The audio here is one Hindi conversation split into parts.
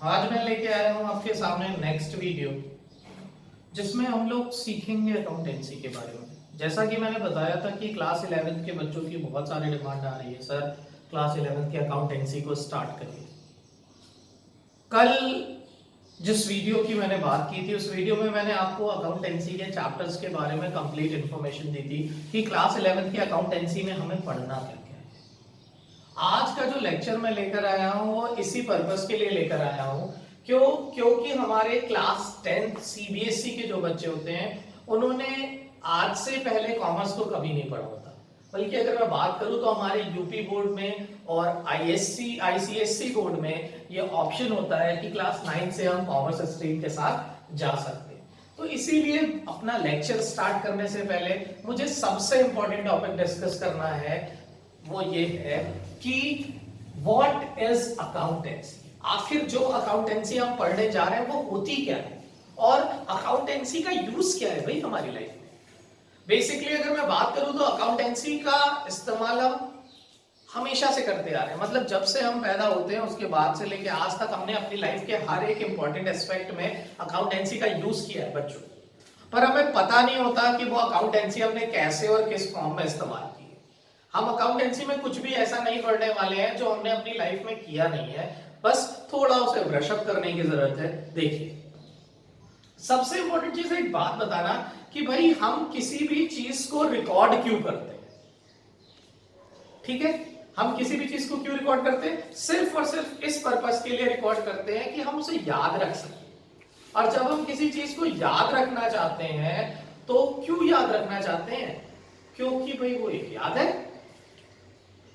आज मैं लेके आया हूँ आपके सामने नेक्स्ट वीडियो, जिसमें हम लोग सीखेंगे अकाउंटेंसी के बारे में। जैसा कि मैंने बताया था कि क्लास 11th के बच्चों की बहुत सारी डिमांड आ रही है, सर क्लास 11th की अकाउंटेंसी को स्टार्ट करिए। कल जिस वीडियो की मैंने बात की थी, उस वीडियो में मैंने आपको अकाउंटेंसी के चैप्टर्स के बारे में कंप्लीट इन्फॉर्मेशन दी थी कि क्लास 11th की अकाउंटेंसी में हमें पढ़ना क्या क्या है। आज का जो लेक्चर मैं लेकर आया हूँ वो इसी पर्पस के लिए लेकर आया हूँ क्योंकि हमारे क्लास 10th सीबीएसई के जो बच्चे होते हैं उन्होंने आज से पहले कॉमर्स को कभी नहीं पढ़ा होता। बल्कि अगर मैं बात करूं तो हमारे यूपी बोर्ड में और आईएससी आईसीएससी बोर्ड में ये ऑप्शन होता है कि क्लास 9 से हम कॉमर्स स्ट्रीम के साथ जा सकते हैं। तो इसीलिए अपना लेक्चर स्टार्ट करने से पहले मुझे सबसे इंपॉर्टेंट टॉपिक डिस्कस करना है, वो ये है कि व्हाट इज अकाउंटेंसी। आखिर जो अकाउंटेंसी हम पढ़ने जा रहे हैं वो होती क्या है और अकाउंटेंसी का यूज क्या है भाई हमारी लाइफ में। बेसिकली अगर मैं बात करूं तो अकाउंटेंसी का इस्तेमाल हम हमेशा से करते आ रहे हैं। मतलब जब से हम पैदा होते हैं उसके बाद से लेके आज तक हमने अपनी लाइफ के हर एक इंपॉर्टेंट एस्पेक्ट में अकाउंटेंसी का यूज किया है बच्चों, पर हमें पता नहीं होता कि वो अकाउंटेंसी हमने कैसे और किस फॉर्म में इस्तेमाल की है। हम अकाउंटेंसी में कुछ भी ऐसा नहीं पढ़ने वाले हैं जो हमने अपनी लाइफ में किया नहीं है, बस थोड़ा उसे ब्रशअप करने की जरूरत है। देखिए, सबसे इंपॉर्टेंट चीज एक बात बताना कि भाई हम किसी भी चीज को रिकॉर्ड क्यों करते हैं। ठीक है, हम किसी भी चीज को क्यों रिकॉर्ड करते हैं? सिर्फ और सिर्फ इस पर्पस के लिए रिकॉर्ड करते हैं कि हम उसे याद रख सकें। और जब हम किसी चीज को याद रखना चाहते हैं तो क्यों याद रखना चाहते हैं? क्योंकि भाई वो एक याद है।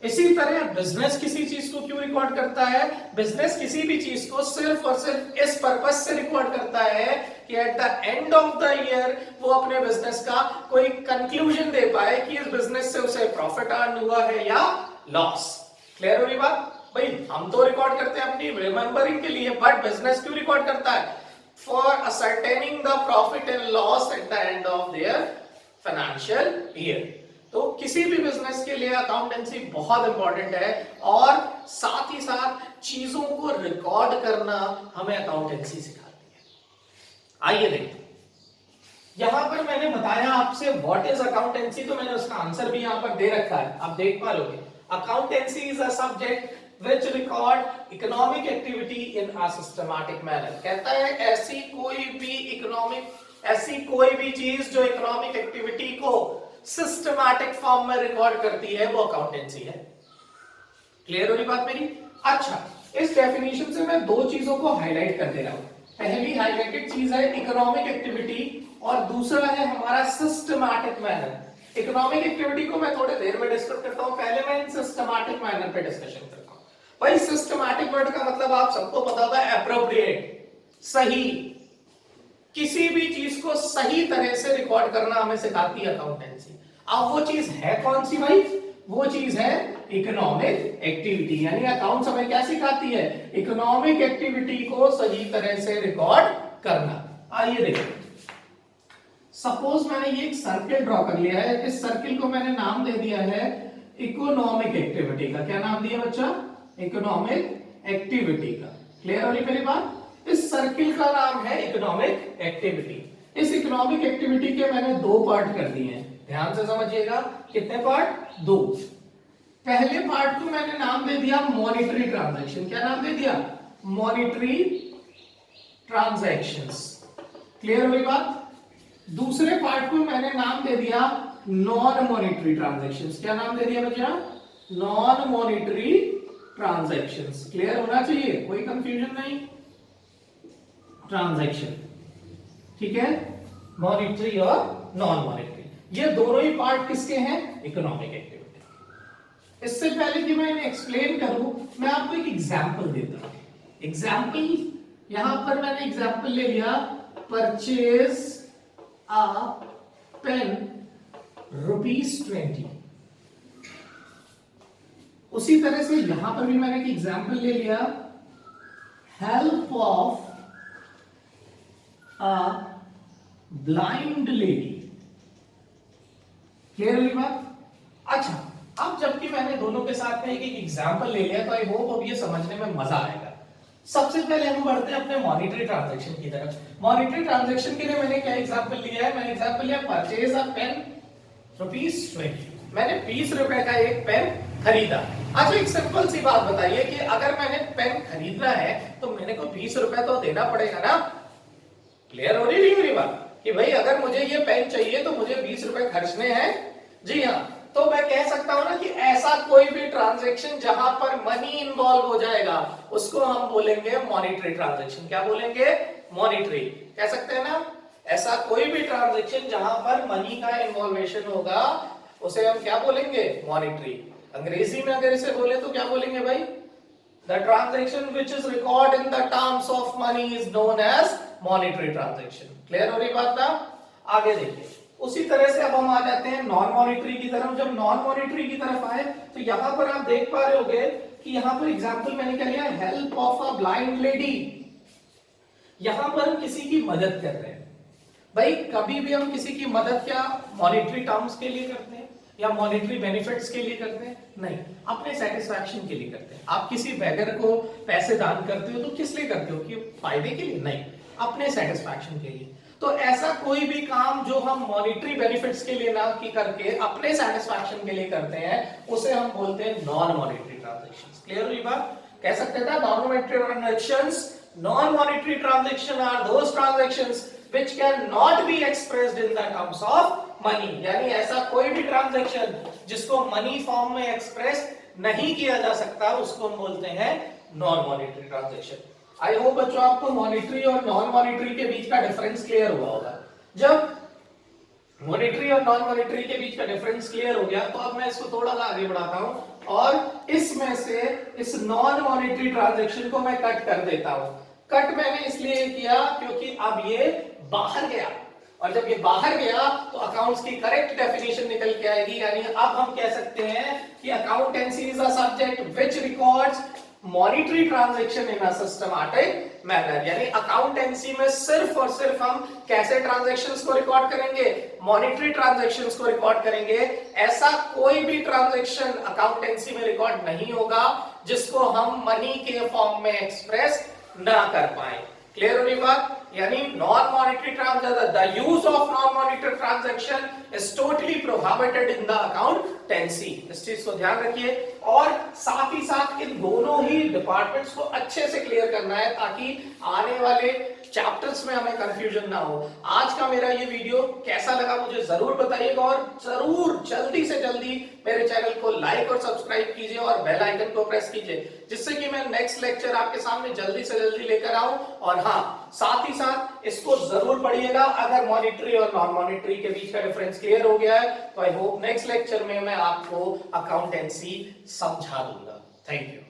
इसी तरह बिजनेस किसी चीज को क्यों रिकॉर्ड करता है? बिजनेस किसी भी चीज को सिर्फ और सिर्फ इस पर्पस से रिकॉर्ड करता है कि at the end of the year वो अपने बिजनेस का कोई कंक्लूजन दे पाए कि इस बिजनेस से उसे प्रॉफिट अर्न हुआ है या लॉस। क्लियर हो रही बात? भाई हम तो रिकॉर्ड करते हैं अपनी रिमेंबरिंग के लिए, बट बिजनेस क्यों रिकॉर्ड करता है? For ascertaining the profit and loss at the end of their financial year। तो किसी भी बिजनेस के लिए अकाउंटेंसी बहुत इंपॉर्टेंट है और साथ ही साथ चीजों को रिकॉर्ड करना हमें अकाउंटेंसी सिखाती है। आइए देखते हैं, यहां पर मैंने बताया आपसे व्हाट इज अकाउंटेंसी, तो मैंने उसका आंसर भी यहां पर दे रखा है, आप देख पा लोगे। Accountancy is a subject which record economic activity in a systematic manner। कहता है ऐसी कोई भी चीज जो इकोनॉमिक एक्टिविटी को सिस्टमैटिक फॉर्म में रिकॉर्ड करती है वो अकाउंटेंसी है। क्लियर हो रही बात मेरी? अच्छा, इस डेफिनेशन से मैं दो चीजों को हाईलाइट कर दे रहा हूं। पहली हाईलाइटेड चीज है इकोनॉमिक एक्टिविटी और दूसरा है हमारा सिस्टमैटिक मैनर। इकोनॉमिक एक्टिविटी को मैं थोड़ी देर में डिस्कस करता हूं, पहले मैं इन सिस्टमैटिक मैनर पे डिस्कशन करता हूं। भाई सिस्टमैटिक वर्ड का मतलब आप सबको पता होगा एप्रोप्रिएट, सही। किसी भी चीज को सही तरह से रिकॉर्ड करना हमें सिखाती है अकाउंटेंसी। अब वो चीज है कौन सी भाई? वो चीज है इकोनॉमिक एक्टिविटी। यानी अकाउंट्स हमें क्या सिखाती है? इकोनॉमिक एक्टिविटी को सही तरह से रिकॉर्ड करना। आइए देखिए, सपोज मैंने ये एक सर्किल ड्रॉ कर लिया है, इस सर्किल को मैंने नाम दे दिया है इकोनॉमिक एक्टिविटी का। क्या नाम दिया बच्चा? इकोनॉमिक एक्टिविटी का। क्लियर हो रही मेरी बात? इस सर्किल का नाम है इकोनॉमिक एक्टिविटी। इस इकोनॉमिक एक्टिविटी के मैंने दो पार्ट कर दिए हैं, ध्यान से समझिएगा। कितने पार्ट? दो। पहले पार्ट को मैंने नाम दे दिया मॉनिटरी ट्रांजैक्शन। क्या नाम दे दिया? Monetary transactions. क्लियर हुई बात? दूसरे पार्ट को मैंने नाम दे दिया नॉन मॉनिटरी ट्रांजैक्शंस। क्या नाम दे दिया बच्चा? Non monetary transactions. क्लियर होना चाहिए, कोई कंफ्यूजन नहीं। ट्रांजैक्शन, ठीक है, मॉनिटरी और नॉन मॉनिटरी, ये दोनों ही पार्ट किसके हैं? Economic activity. इससे पहले कि मैं इन्हें एक्सप्लेन करूं, मैं आपको एक एग्जांपल देता हूं। एग्जांपल, यहां पर मैंने एग्जांपल ले लिया, परचेज अ पेन ₹20। उसी तरह से यहां पर भी मैंने एक एग्जांपल ले लिया, help of a blind lady. Clear हुई बात? अच्छा, अब जबकि मैंने दोनों के साथ में एक एग्जांपल ले लिया तो आई होप अब ये समझने में मजा आएगा। सबसे पहले हम बढ़ते हैं अपने मॉनिटरी ट्रांजैक्शन की तरफ। मॉनिटरी ट्रांजैक्शन के लिए मैंने क्या एग्जांपल लिया है? मैंने एग्जांपल लिया परचेज अ पेन ₹20। मैंने 20 रुपए का एक पेन खरीदा। अच्छा एक सिंपल सी बात बताइए कि अगर मैंने पेन खरीदना है तो मेरे को 20 रुपए तो देना पड़ेगा ना। क्लियर हो रही है मेरी बात कि भाई अगर मुझे ये पेन चाहिए तो मुझे 20 रुपए खर्चने हैं। जी हाँ, तो मैं कह सकता हूं ना कि ऐसा कोई भी ट्रांजैक्शन जहां पर मनी इन्वॉल्व हो जाएगा उसको हम बोलेंगे मॉनिटरी ट्रांजैक्शन। क्या बोलेंगे? मॉनिटरी। कह सकते हैं ना, ऐसा कोई भी ट्रांजैक्शन जहां पर मनी का इन्वॉल्वेशन होगा उसे हम क्या बोलेंगे? मॉनिटरी। अंग्रेजी में अगर इसे बोले तो क्या बोलेंगे भाई? The transaction which is recorded in the terms of money is known as monetary transaction. Clear हो रही बात ना? आगे देखिए, उसी तरह से अब हम आ जाते हैं नॉन मॉनिटरी की तरफ। जब नॉन मॉनिटरी की तरफ आए तो यहां पर आप देख पा रहे होगे कि यहां पर एग्जांपल मैंने क्या लिया? Help of a blind lady. यहां पर हम किसी की मदद कर रहे हैं। भाई कभी भी हम किसी की मदद क्या मॉनिटरी टर्म्स के लिए करते हैं या मॉनिटरी बेनिफिट्स के लिए करते हैं? नहीं, अपने सेटिस्फैक्शन के लिए करते हैं। आप किसी बेगर को पैसे दान करते हो तो किस लिए करते हो? कि फायदे के लिए? नहीं, अपने सेटिस्फैक्शन के लिए। तो ऐसा कोई भी काम जो हम मॉनिटरी बेनिफिट्स के लिए ना की करके अपने सेटिस्फैक्शन के लिए करते हैं उसे हम बोलते हैं नॉन मॉनिटरी ट्रांजैक्शंस। क्लियर हुई बात? कह सकते हैं ना non monetary transactions, non monetary transaction are those transactions which can not be expressed in the terms of money। यानी ऐसा कोई भी ट्रांजैक्शन जिसको मनी फॉर्म में एक्सप्रेस नहीं किया जा सकता उसको हम बोलते हैं non monetary transaction. I hope बच्चों आपको मॉनिटरी और नॉन मॉनिटरी के बीच का डिफरेंस क्लियर हुआ होगा। जब मॉनिटरी और नॉन मॉनिटरी के बीच का डिफरेंस क्लियर हो गया तो अब मैं इसको थोड़ा सा आगे बढ़ाता हूं और इसमें से इस नॉन मॉनिटरी ट्रांजैक्शन को मैं कट कर देता हूं। कट मैंने इसलिए किया क्योंकि अब ये बाहर गया, और जब ये बाहर गया तो अकाउंट्स की करेक्ट डेफिनेशन निकल के आएगी। यानी अब हम कह सकते हैं कि accountancy is a subject which records monetary transaction in a systematic manner. यानी अकाउंटेंसी में सिर्फ और सिर्फ हम कैसे ट्रांजैक्शंस को रिकॉर्ड करेंगे? मॉनिटरी ट्रांजैक्शंस को रिकॉर्ड करेंगे। ऐसा कोई भी ट्रांजैक्शन अकाउंटेंसी में रिकॉर्ड नहीं होगा जिसको हम मनी के फॉर्म में एक्सप्रेस ना कर पाए। क्लियर होनी बात? यानी non monetary transaction, the use of non monetary transaction is totally prohibited in the accountancy. इस चीज को ध्यान रखिए और साथ ही साथ इन दोनों ही डिपार्टमेंट्स को अच्छे से क्लियर करना है ताकि आने वाले चैप्टर्स में हमें कंफ्यूजन ना हो। आज का मेरा ये वीडियो कैसा लगा मुझे जरूर बताइएगा और जरूर जल्दी से जल्दी मेरे चैनल को लाइक और सब्सक्राइब कीजिए और बेल आइकन को प्रेस कीजिए जिससे कि मैं नेक्स्ट लेक्चर आपके सामने जल्दी से जल्दी लेकर आऊं। और हाँ, साथ ही साथ इसको जरूर पढ़िएगा। अगर मॉनिटरी और नॉन मॉनिटरी के बीच का डिफरेंस क्लियर हो गया है तो आई होप नेक्स्ट लेक्चर में मैं आपको अकाउंटेंसी समझा दूंगा। Thank you.